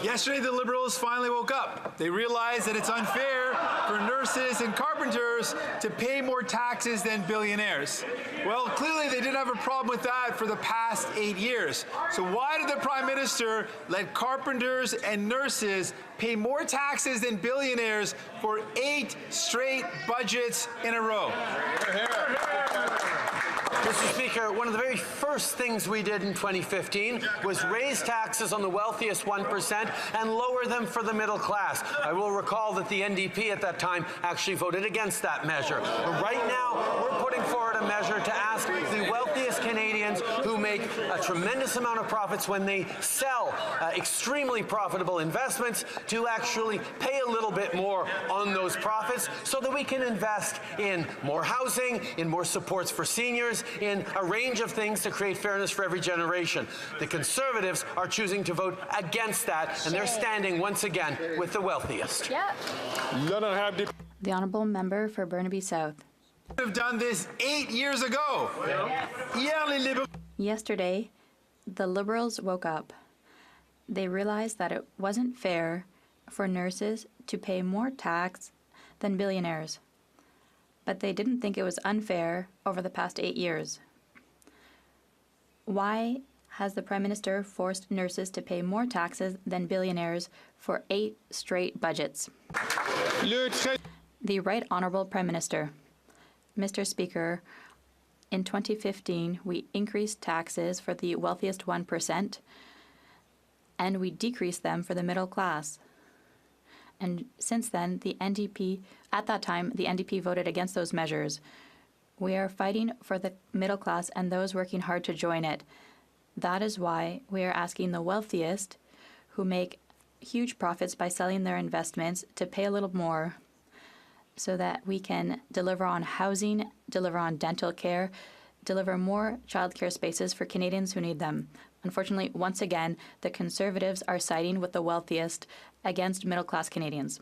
Yesterday, the Liberals finally woke up. They realized that it's unfair for nurses and carpenters to pay more taxes than billionaires. Well, clearly they didn't have a problem with that for the past 8 years. So why did the Prime Minister let carpenters and nurses pay more taxes than billionaires for 8 straight budgets in a row? Mr. Speaker, one of the very first things we did in 2015 was raise taxes on the wealthiest 1% and lower them for the middle class. I will recall that the NDP at that time actually voted against that measure. But right now, we're putting forward a measure to ask the wealthiest Canadians who make a tremendous amount of profits when they sell extremely profitable investments to actually pay a little bit more on those profits so that we can invest in more housing, in more supports for seniors, in a range of things to create fairness for every generation. The Conservatives are choosing to vote against that, and they're standing once again with the wealthiest. Yep. The Honourable Member for Burnaby South. Have done this 8 years ago. Yesterday, the Liberals woke up. They realized that it wasn't fair for nurses to pay more tax than billionaires. But they didn't think it was unfair over the past 8 years. Why has the Prime Minister forced nurses to pay more taxes than billionaires for 8 straight budgets? The Right Honourable Prime Minister. Mr. Speaker, in 2015, we increased taxes for the wealthiest 1%, and we decreased them for the middle class. And since then, the NDP, at that time, the NDP voted against those measures. We are fighting for the middle class and those working hard to join it. That is why we are asking the wealthiest, who make huge profits by selling their investments, to pay a little more so that we can deliver on housing, deliver on dental care, deliver more childcare spaces for Canadians who need them. Unfortunately, once again, the Conservatives are siding with the wealthiest against middle-class Canadians.